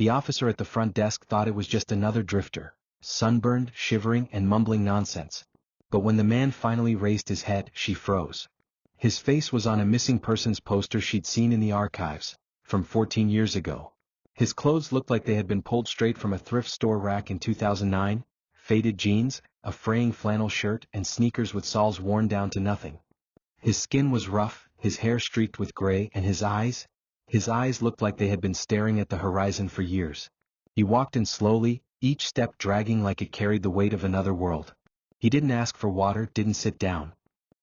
The officer at the front desk thought it was just another drifter, sunburned, shivering, and mumbling nonsense. But when the man finally raised his head, she froze. His face was on a missing persons poster she'd seen in the archives, from 14 years ago. His clothes looked like they had been pulled straight from a thrift store rack in 2009, faded jeans, a fraying flannel shirt, and sneakers with soles worn down to nothing. His skin was rough, his hair streaked with gray, and his eyes looked like they had been staring at the horizon for years. He walked in slowly, each step dragging like it carried the weight of another world. He didn't ask for water, didn't sit down.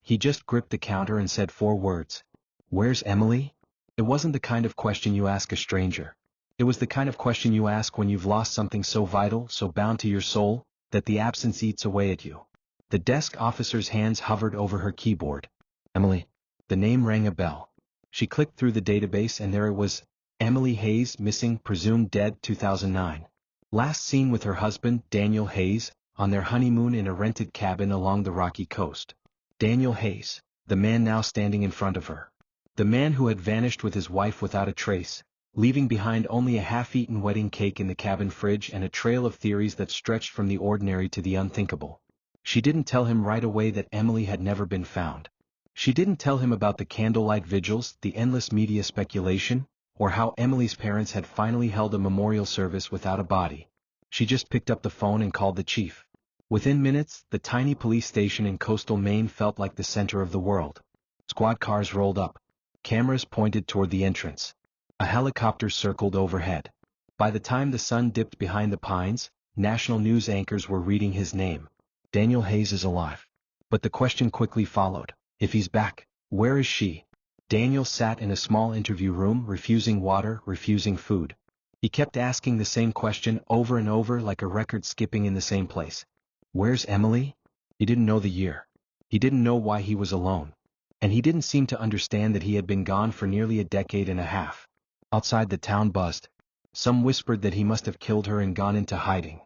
He just gripped the counter and said 4 words. "Where's Emily?" It wasn't the kind of question you ask a stranger. It was the kind of question you ask when you've lost something so vital, so bound to your soul, that the absence eats away at you. The desk officer's hands hovered over her keyboard. Emily. The name rang a bell. She clicked through the database and there it was. Emily Hayes, missing, presumed dead, 2009. Last seen with her husband, Daniel Hayes, on their honeymoon in a rented cabin along the rocky coast. Daniel Hayes, the man now standing in front of her. The man who had vanished with his wife without a trace, leaving behind only a half-eaten wedding cake in the cabin fridge and a trail of theories that stretched from the ordinary to the unthinkable. She didn't tell him right away that Emily had never been found. She didn't tell him about the candlelight vigils, the endless media speculation, or how Emily's parents had finally held a memorial service without a body. She just picked up the phone and called the chief. Within minutes, the tiny police station in coastal Maine felt like the center of the world. Squad cars rolled up. Cameras pointed toward the entrance. A helicopter circled overhead. By the time the sun dipped behind the pines, national news anchors were reading his name. Daniel Hayes is alive. But the question quickly followed. If he's back, where is she? Daniel sat in a small interview room, refusing water, refusing food. He kept asking the same question over and over like a record skipping in the same place. Where's Emily? He didn't know the year. He didn't know why he was alone. And he didn't seem to understand that he had been gone for nearly a decade and a half. Outside the town buzzed. Some whispered that he must have killed her and gone into hiding.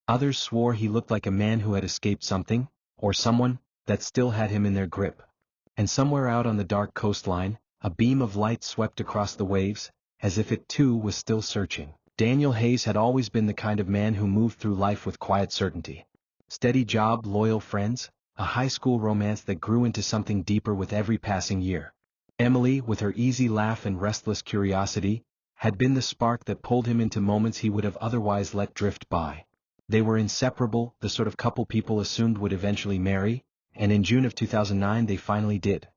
Others swore he looked like a man who had escaped something, or someone, that still had him in their grip. And somewhere out on the dark coastline, a beam of light swept across the waves, as if it too was still searching. Daniel Hayes had always been the kind of man who moved through life with quiet certainty. Steady job, loyal friends, a high school romance that grew into something deeper with every passing year. Emily, with her easy laugh and restless curiosity, had been the spark that pulled him into moments he would have otherwise let drift by. They were inseparable, the sort of couple people assumed would eventually marry, and in June of 2009 they finally did.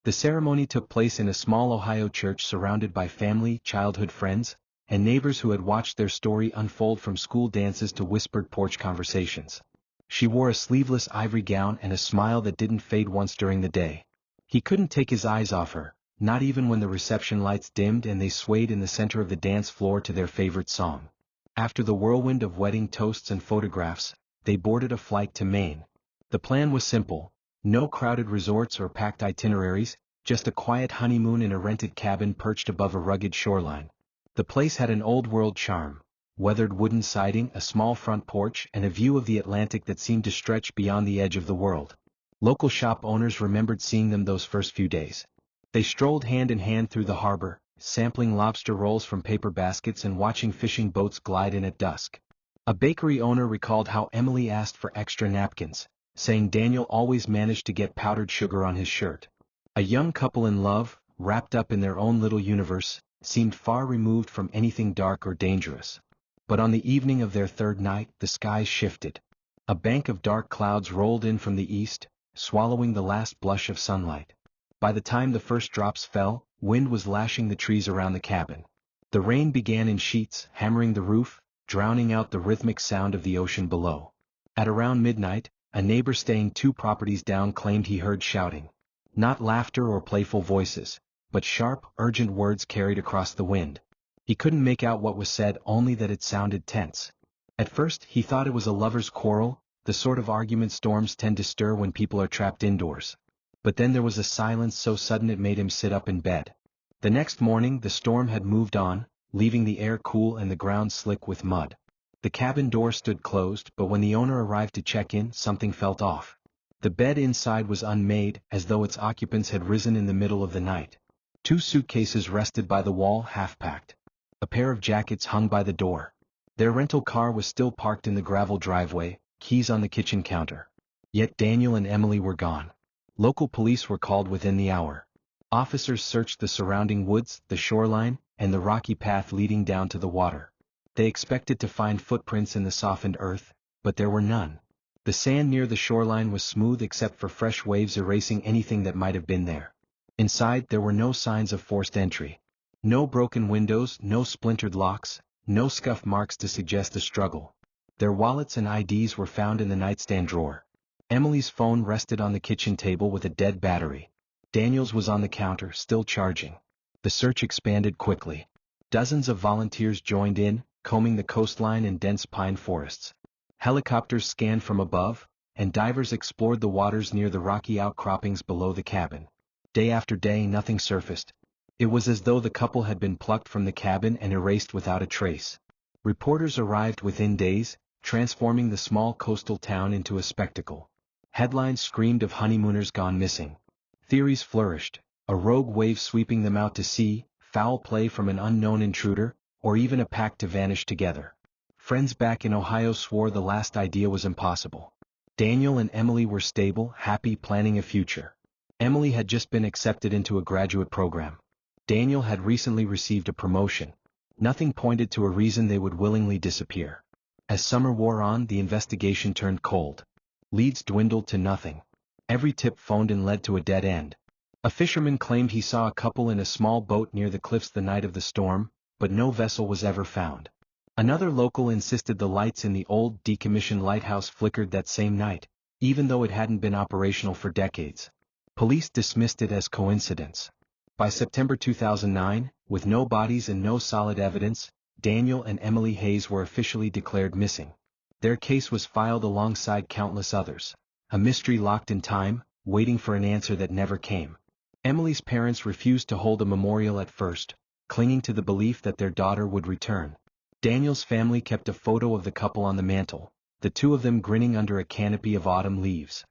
The ceremony took place in a small Ohio church surrounded by family, childhood friends, and neighbors who had watched their story unfold from school dances to whispered porch conversations. She wore a sleeveless ivory gown and a smile that didn't fade once during the day. He couldn't take his eyes off her, not even when the reception lights dimmed and they swayed in the center of the dance floor to their favorite song. After the whirlwind of wedding toasts and photographs, they boarded a flight to Maine. The plan was simple. No crowded resorts or packed itineraries, just a quiet honeymoon in a rented cabin perched above a rugged shoreline. The place had an old-world charm. Weathered wooden siding, a small front porch, and a view of the Atlantic that seemed to stretch beyond the edge of the world. Local shop owners remembered seeing them those first few days. They strolled hand in hand through the harbor, sampling lobster rolls from paper baskets and watching fishing boats glide in at dusk. A bakery owner recalled how Emily asked for extra napkins, saying Daniel always managed to get powdered sugar on his shirt. A young couple in love, wrapped up in their own little universe, seemed far removed from anything dark or dangerous. But on the evening of their third night, the skies shifted. A bank of dark clouds rolled in from the east, swallowing the last blush of sunlight. By the time the first drops fell, wind was lashing the trees around the cabin. The rain began in sheets, hammering the roof, drowning out the rhythmic sound of the ocean below. At around midnight, a neighbor staying 2 properties down claimed he heard shouting. Not laughter or playful voices, but sharp, urgent words carried across the wind. He couldn't make out what was said, only that it sounded tense. At first, he thought it was a lover's quarrel, the sort of argument storms tend to stir when people are trapped indoors. But then there was a silence so sudden it made him sit up in bed. The next morning, the storm had moved on, leaving the air cool and the ground slick with mud. The cabin door stood closed, but when the owner arrived to check in, something felt off. The bed inside was unmade, as though its occupants had risen in the middle of the night. 2 suitcases rested by the wall, half-packed. A pair of jackets hung by the door. Their rental car was still parked in the gravel driveway, keys on the kitchen counter. Yet Daniel and Emily were gone. Local police were called within the hour. Officers searched the surrounding woods, the shoreline, and the rocky path leading down to the water. They expected to find footprints in the softened earth, but there were none. The sand near the shoreline was smooth except for fresh waves erasing anything that might have been there. Inside there were no signs of forced entry. No broken windows, no splintered locks, no scuff marks to suggest a struggle. Their wallets and IDs were found in the nightstand drawer. Emily's phone rested on the kitchen table with a dead battery. Daniel's was on the counter, still charging. The search expanded quickly. Dozens of volunteers joined in, combing the coastline and dense pine forests. Helicopters scanned from above, and divers explored the waters near the rocky outcroppings below the cabin. Day after day nothing surfaced. It was as though the couple had been plucked from the cabin and erased without a trace. Reporters arrived within days, transforming the small coastal town into a spectacle. Headlines screamed of honeymooners gone missing. Theories flourished, a rogue wave sweeping them out to sea, foul play from an unknown intruder, or even a pact to vanish together. Friends back in Ohio swore the last idea was impossible. Daniel and Emily were stable, happy, planning a future. Emily had just been accepted into a graduate program. Daniel had recently received a promotion. Nothing pointed to a reason they would willingly disappear. As summer wore on, the investigation turned cold. Leads dwindled to nothing. Every tip phoned in led to a dead end. A fisherman claimed he saw a couple in a small boat near the cliffs the night of the storm, but no vessel was ever found. Another local insisted the lights in the old decommissioned lighthouse flickered that same night, even though it hadn't been operational for decades. Police dismissed it as coincidence. By September 2009, with no bodies and no solid evidence, Daniel and Emily Hayes were officially declared missing. Their case was filed alongside countless others. A mystery locked in time, waiting for an answer that never came. Emily's parents refused to hold a memorial at first, clinging to the belief that their daughter would return. Daniel's family kept a photo of the couple on the mantle, the two of them grinning under a canopy of autumn leaves.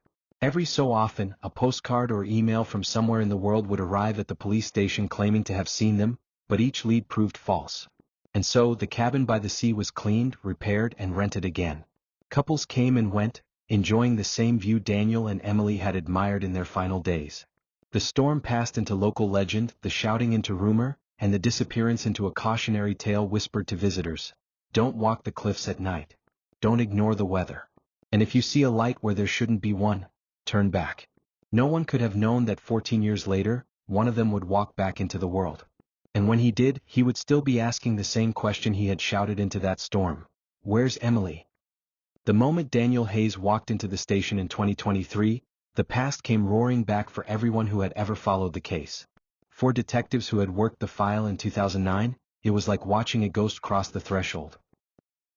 Every so often, a postcard or email from somewhere in the world would arrive at the police station claiming to have seen them, but each lead proved false. And so, the cabin by the sea was cleaned, repaired, and rented again. Couples came and went, enjoying the same view Daniel and Emily had admired in their final days. The storm passed into local legend, the shouting into rumor, and the disappearance into a cautionary tale whispered to visitors. Don't walk the cliffs at night. Don't ignore the weather. And if you see a light where there shouldn't be one, turn back. No one could have known that 14 years later, one of them would walk back into the world. And when he did, he would still be asking the same question he had shouted into that storm. Where's Emily? The moment Daniel Hayes walked into the station in 2023, the past came roaring back for everyone who had ever followed the case. For detectives who had worked the file in 2009, it was like watching a ghost cross the threshold.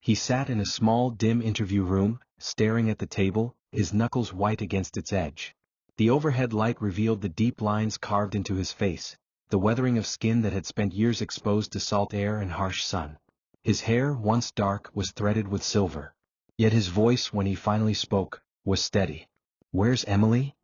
He sat in a small, dim interview room, staring at the table, his knuckles white against its edge. The overhead light revealed the deep lines carved into his face, the weathering of skin that had spent years exposed to salt air and harsh sun. His hair, once dark, was threaded with silver. Yet his voice, when he finally spoke, was steady. Where's Emily?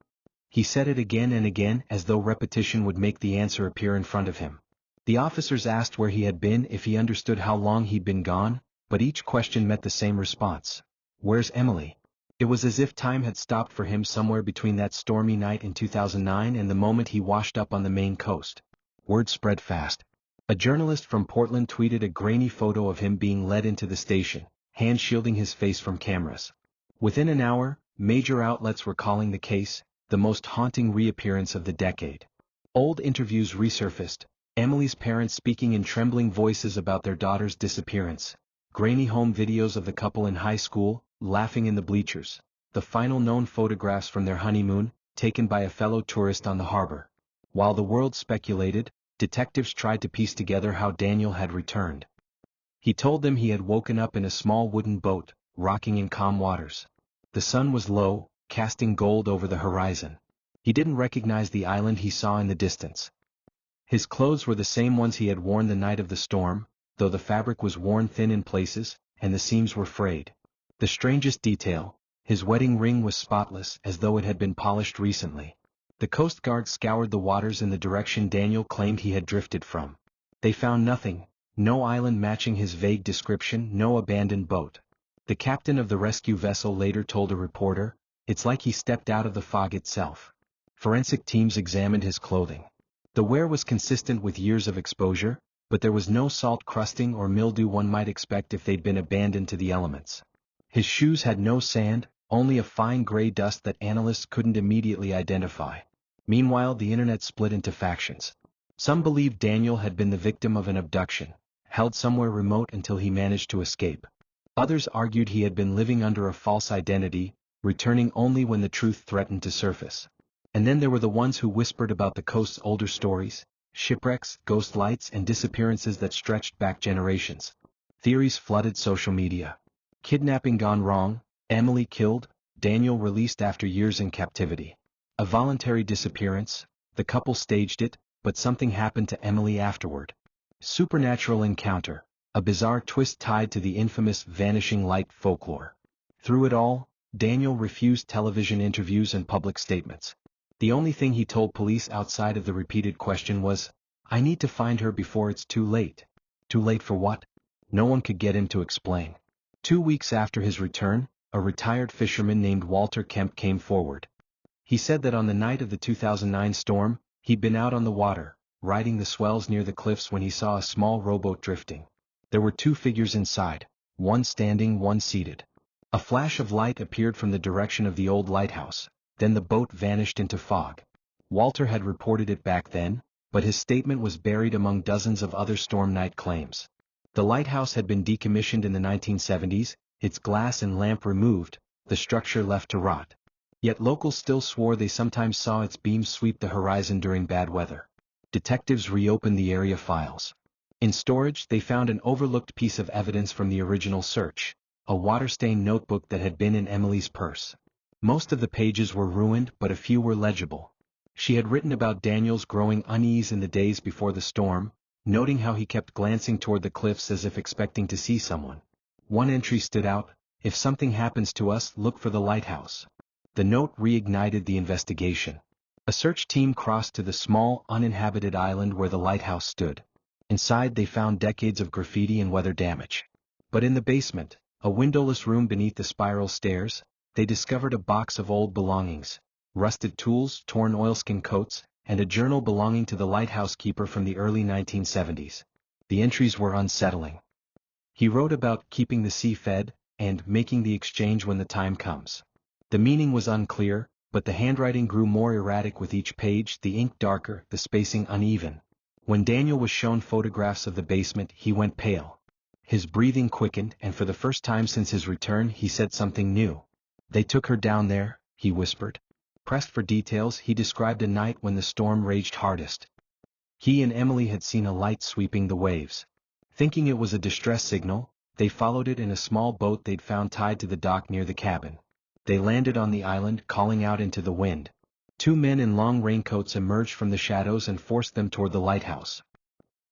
He said it again and again as though repetition would make the answer appear in front of him. The officers asked where he had been, if he understood how long he'd been gone, but each question met the same response. Where's Emily? It was as if time had stopped for him somewhere between that stormy night in 2009 and the moment he washed up on the Maine coast. Word spread fast. A journalist from Portland tweeted a grainy photo of him being led into the station, hand shielding his face from cameras. Within an hour, major outlets were calling the case the most haunting reappearance of the decade. Old interviews resurfaced, Emily's parents speaking in trembling voices about their daughter's disappearance, grainy home videos of the couple in high school, laughing in the bleachers, the final known photographs from their honeymoon, taken by a fellow tourist on the harbor. While the world speculated, detectives tried to piece together how Daniel had returned. He told them he had woken up in a small wooden boat, rocking in calm waters. The sun was low, casting gold over the horizon. He didn't recognize the island he saw in the distance. His clothes were the same ones he had worn the night of the storm, though the fabric was worn thin in places, and the seams were frayed. The strangest detail, his wedding ring was spotless as though it had been polished recently. The Coast Guard scoured the waters in the direction Daniel claimed he had drifted from. They found nothing, No island matching his vague description, no abandoned boat. The captain of the rescue vessel later told a reporter, "It's like he stepped out of the fog itself." Forensic teams examined his clothing. The wear was consistent with years of exposure, but there was no salt crusting or mildew one might expect if they'd been abandoned to the elements. His shoes had no sand, only a fine gray dust that analysts couldn't immediately identify. Meanwhile, the internet split into factions. Some believed Daniel had been the victim of an abduction, held somewhere remote until he managed to escape. Others argued he had been living under a false identity, returning only when the truth threatened to surface. And then there were the ones who whispered about the coast's older stories, shipwrecks, ghost lights, and disappearances that stretched back generations. Theories flooded social media. Kidnapping gone wrong, Emily killed, Daniel released after years in captivity. A voluntary disappearance, the couple staged it, but something happened to Emily afterward. Supernatural encounter, a bizarre twist tied to the infamous vanishing light folklore. Through it all, Daniel refused television interviews and public statements. The only thing he told police outside of the repeated question was, "I need to find her before it's too late." Too late for what? No one could get him to explain. 2 weeks after his return, a retired fisherman named Walter Kemp came forward. He said that on the night of the 2009 storm, he'd been out on the water, riding the swells near the cliffs when he saw a small rowboat drifting. There were 2 figures inside, one standing, one seated. A flash of light appeared from the direction of the old lighthouse, then the boat vanished into fog. Walter had reported it back then, but his statement was buried among dozens of other storm night claims. The lighthouse had been decommissioned in the 1970s, its glass and lamp removed, the structure left to rot. Yet locals still swore they sometimes saw its beams sweep the horizon during bad weather. Detectives reopened the area files. In storage, they found an overlooked piece of evidence from the original search, a water-stained notebook that had been in Emily's purse. Most of the pages were ruined, but a few were legible. She had written about Daniel's growing unease in the days before the storm, noting how he kept glancing toward the cliffs as if expecting to see someone. One entry stood out, "If something happens to us, look for the lighthouse." The note reignited the investigation. A search team crossed to the small, uninhabited island where the lighthouse stood. Inside they found decades of graffiti and weather damage. But in the basement, a windowless room beneath the spiral stairs, they discovered a box of old belongings, rusted tools, torn oilskin coats, and a journal belonging to the lighthouse keeper from the early 1970s. The entries were unsettling. He wrote about keeping the sea fed, and making the exchange when the time comes. The meaning was unclear, but the handwriting grew more erratic with each page, the ink darker, the spacing uneven. When Daniel was shown photographs of the basement, he went pale. His breathing quickened, and for the first time since his return, he said something new. "They took her down there," he whispered. Pressed for details, he described a night when the storm raged hardest. He and Emily had seen a light sweeping the waves. Thinking it was a distress signal, they followed it in a small boat they'd found tied to the dock near the cabin. They landed on the island, calling out into the wind. 2 men in long raincoats emerged from the shadows and forced them toward the lighthouse.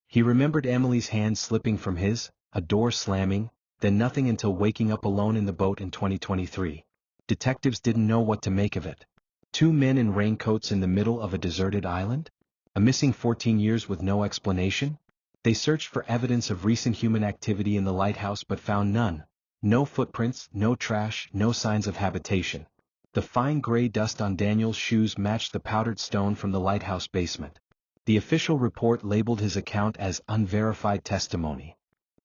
He remembered Emily's hand slipping from his, a door slamming, then nothing until waking up alone in the boat in 2023. Detectives didn't know what to make of it. 2 men in raincoats in the middle of a deserted island? A missing 14 years with no explanation? They searched for evidence of recent human activity in the lighthouse but found none. No footprints, no trash, no signs of habitation. The fine gray dust on Daniel's shoes matched the powdered stone from the lighthouse basement. The official report labeled his account as unverified testimony.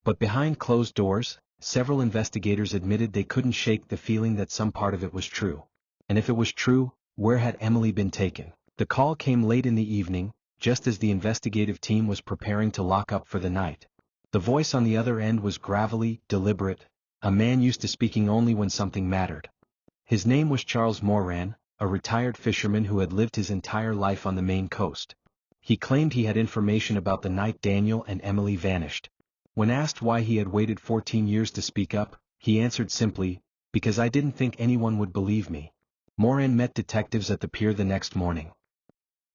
But behind closed doors, several investigators admitted they couldn't shake the feeling that some part of it was true. And if it was true, where had Emily been taken? The call came late in the evening, just as the investigative team was preparing to lock up for the night. The voice on the other end was gravelly, deliberate, a man used to speaking only when something mattered. His name was Charles Moran, a retired fisherman who had lived his entire life on the Maine coast. He claimed he had information about the night Daniel and Emily vanished. When asked why he had waited 14 years to speak up, he answered simply, "Because I didn't think anyone would believe me." Moran met detectives at the pier the next morning.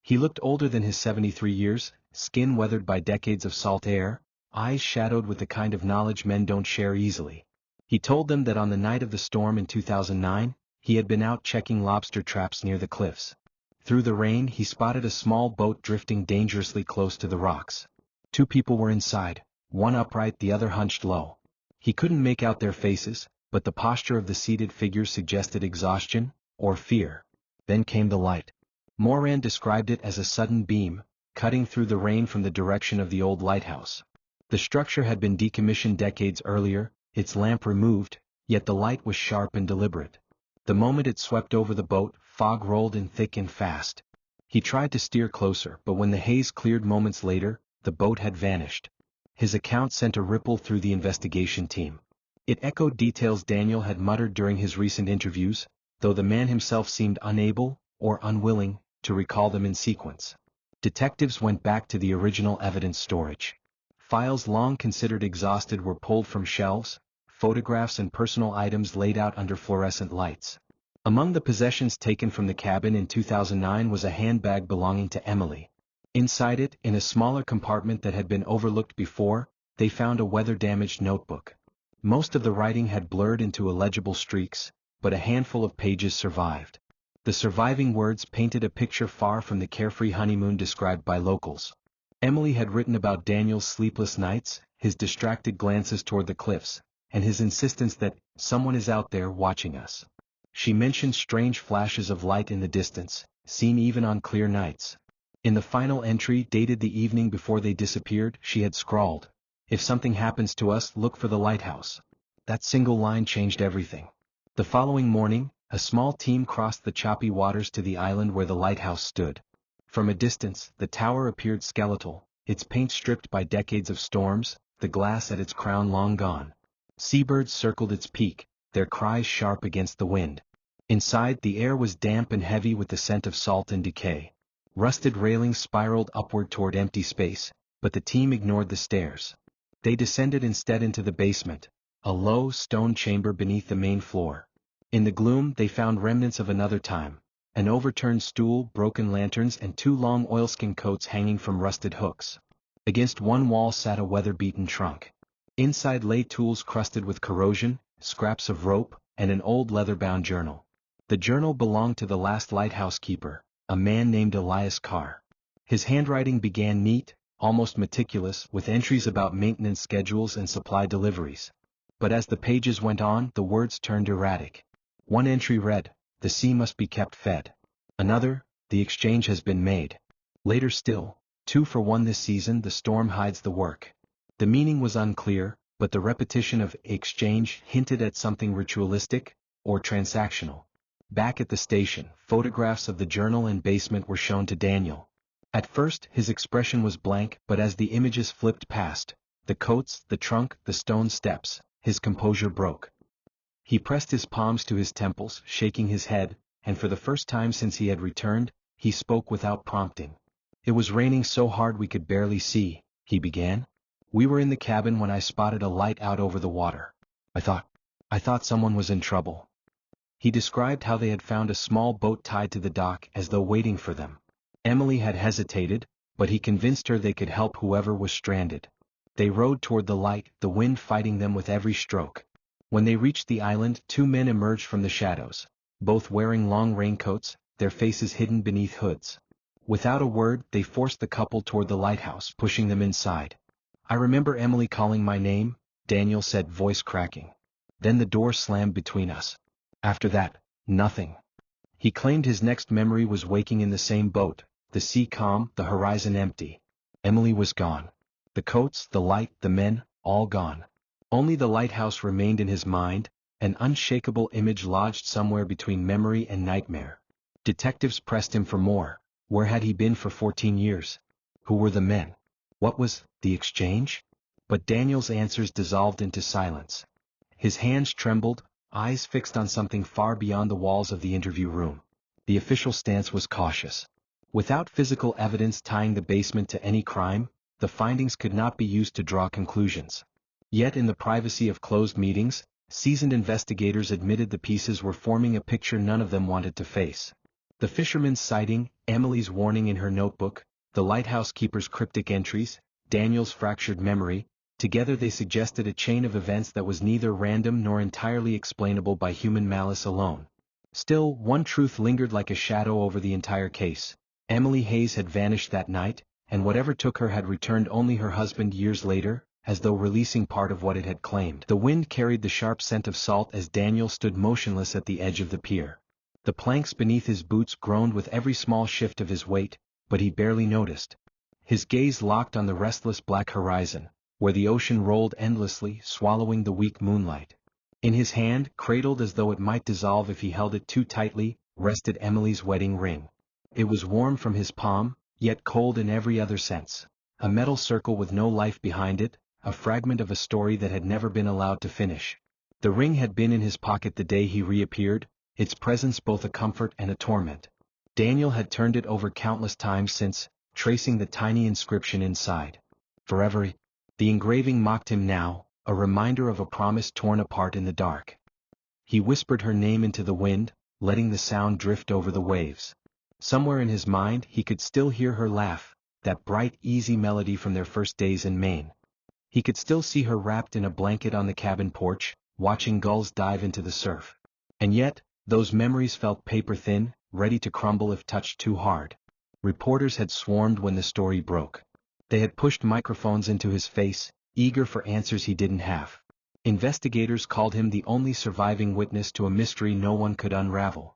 He looked older than his 73 years, skin weathered by decades of salt air, eyes shadowed with the kind of knowledge men don't share easily. He told them that on the night of the storm in 2009, he had been out checking lobster traps near the cliffs. Through the rain, he spotted a small boat drifting dangerously close to the rocks. 2 people were inside, one upright, the other hunched low. He couldn't make out their faces, but the posture of the seated figures suggested exhaustion, or fear. Then came the light. Moran described it as a sudden beam, cutting through the rain from the direction of the old lighthouse. The structure had been decommissioned decades earlier, its lamp removed, yet the light was sharp and deliberate. The moment it swept over the boat, fog rolled in thick and fast. He tried to steer closer, but when the haze cleared moments later, the boat had vanished. His account sent a ripple through the investigation team. It echoed details Daniel had muttered during his recent interviews, though the man himself seemed unable, or unwilling, to recall them in sequence. Detectives went back to the original evidence storage. Files long considered exhausted were pulled from shelves, photographs and personal items laid out under fluorescent lights. Among the possessions taken from the cabin in 2009 was a handbag belonging to Emily. Inside it, in a smaller compartment that had been overlooked before, they found a weather-damaged notebook. Most of the writing had blurred into illegible streaks, but a handful of pages survived. The surviving words painted a picture far from the carefree honeymoon described by locals. Emily had written about Daniel's sleepless nights, his distracted glances toward the cliffs, and his insistence that someone is out there watching us. She mentioned strange flashes of light in the distance, seen even on clear nights. In the final entry dated the evening before they disappeared, she had scrawled, "If something happens to us, look for the lighthouse." That single line changed everything. The following morning, a small team crossed the choppy waters to the island where the lighthouse stood. From a distance, the tower appeared skeletal, its paint stripped by decades of storms, the glass at its crown long gone. Seabirds circled its peak, their cries sharp against the wind. Inside, the air was damp and heavy with the scent of salt and decay. Rusted railings spiraled upward toward empty space, but the team ignored the stairs. They descended instead into the basement, a low stone chamber beneath the main floor. In the gloom, they found remnants of another time. An overturned stool, broken lanterns and two long oilskin coats hanging from rusted hooks. Against one wall sat a weather-beaten trunk. Inside lay tools crusted with corrosion, scraps of rope, and an old leather-bound journal. The journal belonged to the last lighthouse keeper, a man named Elias Carr. His handwriting began neat, almost meticulous, with entries about maintenance schedules and supply deliveries. But as the pages went on, the words turned erratic. One entry read, "The sea must be kept fed." Another, "The exchange has been made." Later still, "2 for 1 this season, the storm hides the work." The meaning was unclear, but the repetition of exchange hinted at something ritualistic, or transactional. Back at the station, photographs of the journal and basement were shown to Daniel. At first, his expression was blank, but as the images flipped past, the coats, the trunk, the stone steps, his composure broke. He pressed his palms to his temples, shaking his head, and for the first time since he had returned, he spoke without prompting. "It was raining so hard we could barely see," he began. "We were in the cabin when I spotted a light out over the water. I thought someone was in trouble." He described how they had found a small boat tied to the dock as though waiting for them. Emily had hesitated, but he convinced her they could help whoever was stranded. They rowed toward the light, the wind fighting them with every stroke. When they reached the island, 2 men emerged from the shadows, both wearing long raincoats, their faces hidden beneath hoods. Without a word, they forced the couple toward the lighthouse, pushing them inside. "I remember Emily calling my name," Daniel said, voice cracking. "Then the door slammed between us. After that, nothing." He claimed his next memory was waking in the same boat, the sea calm, the horizon empty. Emily was gone. The coats, the light, the men, all gone. Only the lighthouse remained in his mind, an unshakable image lodged somewhere between memory and nightmare. Detectives pressed him for more. Where had he been for 14 years? Who were the men? What was the exchange? But Daniel's answers dissolved into silence. His hands trembled, eyes fixed on something far beyond the walls of the interview room. The official stance was cautious. Without physical evidence tying the basement to any crime, the findings could not be used to draw conclusions. Yet in the privacy of closed meetings, seasoned investigators admitted the pieces were forming a picture none of them wanted to face. The fisherman's sighting, Emily's warning in her notebook, the lighthouse keeper's cryptic entries, Daniel's fractured memory, together they suggested a chain of events that was neither random nor entirely explainable by human malice alone. Still, one truth lingered like a shadow over the entire case. Emily Hayes had vanished that night, and whatever took her had returned only her husband years later, as though releasing part of what it had claimed. The wind carried the sharp scent of salt as Daniel stood motionless at the edge of the pier. The planks beneath his boots groaned with every small shift of his weight, but he barely noticed. His gaze locked on the restless black horizon, where the ocean rolled endlessly, swallowing the weak moonlight. In his hand, cradled as though it might dissolve if he held it too tightly, rested Emily's wedding ring. It was warm from his palm, yet cold in every other sense. A metal circle with no life behind it, a fragment of a story that had never been allowed to finish. The ring had been in his pocket the day he reappeared, its presence both a comfort and a torment. Daniel had turned it over countless times since, tracing the tiny inscription inside. Forever. The engraving mocked him now, a reminder of a promise torn apart in the dark. He whispered her name into the wind, letting the sound drift over the waves. Somewhere in his mind he could still hear her laugh, that bright, easy melody from their first days in Maine. He could still see her wrapped in a blanket on the cabin porch, watching gulls dive into the surf. And yet, those memories felt paper-thin, ready to crumble if touched too hard. Reporters had swarmed when the story broke. They had pushed microphones into his face, eager for answers he didn't have. Investigators called him the only surviving witness to a mystery no one could unravel.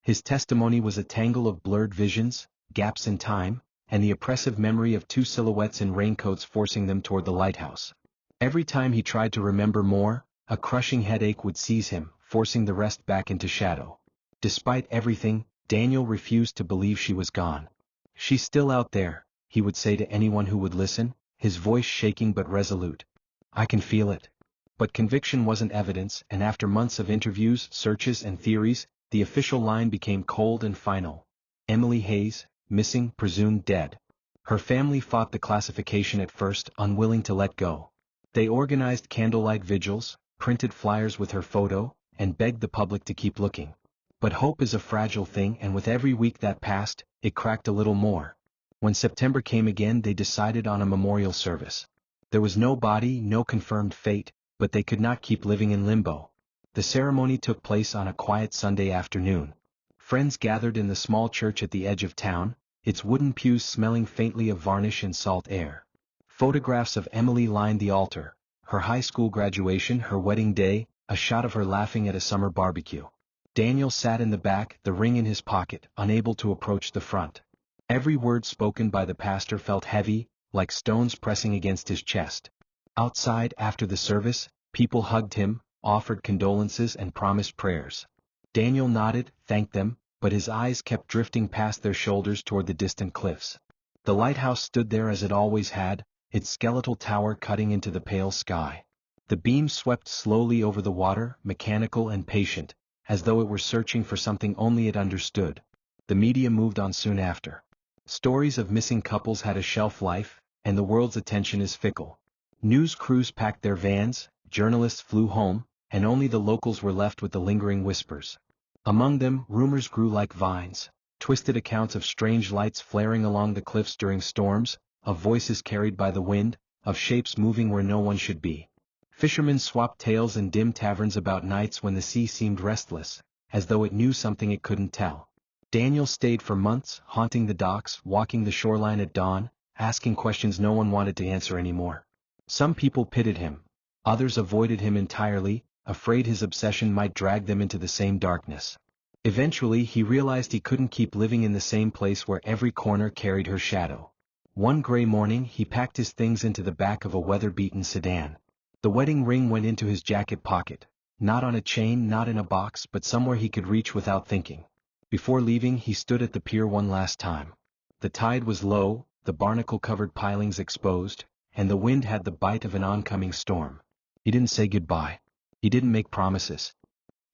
His testimony was a tangle of blurred visions, gaps in time, and the oppressive memory of two silhouettes in raincoats forcing them toward the lighthouse. Every time he tried to remember more, a crushing headache would seize him, forcing the rest back into shadow. Despite everything, Daniel refused to believe she was gone. "She's still out there," he would say to anyone who would listen, his voice shaking but resolute. "I can feel it." But conviction wasn't evidence, and after months of interviews, searches and theories, the official line became cold and final. Emily Hayes, missing, presumed dead. Her family fought the classification at first, unwilling to let go. They organized candlelight vigils, printed flyers with her photo, and begged the public to keep looking. But hope is a fragile thing, and with every week that passed, it cracked a little more. When September came again, they decided on a memorial service. There was no body, no confirmed fate, but they could not keep living in limbo. The ceremony took place on a quiet Sunday afternoon. Friends gathered in the small church at the edge of town, its wooden pews smelling faintly of varnish and salt air. Photographs of Emily lined the altar, her high school graduation, her wedding day, a shot of her laughing at a summer barbecue. Daniel sat in the back, the ring in his pocket, unable to approach the front. Every word spoken by the pastor felt heavy, like stones pressing against his chest. Outside, after the service, people hugged him, offered condolences and promised prayers. Daniel nodded, thanked them, but his eyes kept drifting past their shoulders toward the distant cliffs. The lighthouse stood there as it always had, its skeletal tower cutting into the pale sky. The beam swept slowly over the water, mechanical and patient, as though it were searching for something only it understood. The media moved on soon after. Stories of missing couples had a shelf life, and the world's attention is fickle. News crews packed their vans, journalists flew home, and only the locals were left with the lingering whispers. Among them, rumors grew like vines, twisted accounts of strange lights flaring along the cliffs during storms, of voices carried by the wind, of shapes moving where no one should be. Fishermen swapped tales in dim taverns about nights when the sea seemed restless, as though it knew something it couldn't tell. Daniel stayed for months, haunting the docks, walking the shoreline at dawn, asking questions no one wanted to answer anymore. Some people pitied him. Others avoided him entirely, afraid his obsession might drag them into the same darkness. Eventually he realized he couldn't keep living in the same place where every corner carried her shadow. One gray morning he packed his things into the back of a weather-beaten sedan. The wedding ring went into his jacket pocket, not on a chain, not in a box, but somewhere he could reach without thinking. Before leaving he stood at the pier one last time. The tide was low, the barnacle-covered pilings exposed, and the wind had the bite of an oncoming storm. He didn't say goodbye. He didn't make promises.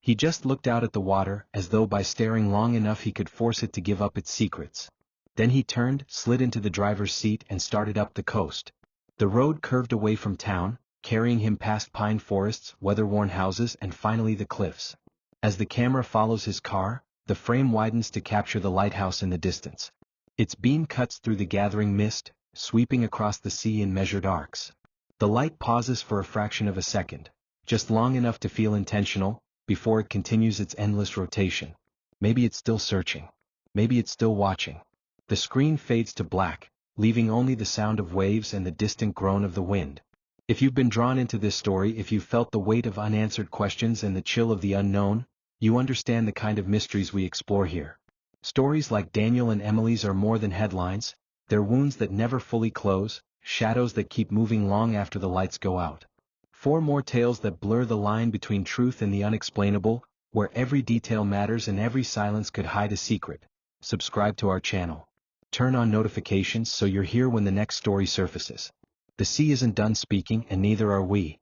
He just looked out at the water, as though by staring long enough he could force it to give up its secrets. Then he turned, slid into the driver's seat and started up the coast. The road curved away from town, carrying him past pine forests, weather-worn houses and finally the cliffs. As the camera follows his car, the frame widens to capture the lighthouse in the distance. Its beam cuts through the gathering mist, sweeping across the sea in measured arcs. The light pauses for a fraction of a second, just long enough to feel intentional, before it continues its endless rotation. Maybe it's still searching. Maybe it's still watching. The screen fades to black, leaving only the sound of waves and the distant groan of the wind. If you've been drawn into this story, if you've felt the weight of unanswered questions and the chill of the unknown, you understand the kind of mysteries we explore here. Stories like Daniel and Emily's are more than headlines, they're wounds that never fully close, shadows that keep moving long after the lights go out. 4 more tales that blur the line between truth and the unexplainable, where every detail matters and every silence could hide a secret. Subscribe to our channel. Turn on notifications so you're here when the next story surfaces. The sea isn't done speaking and neither are we.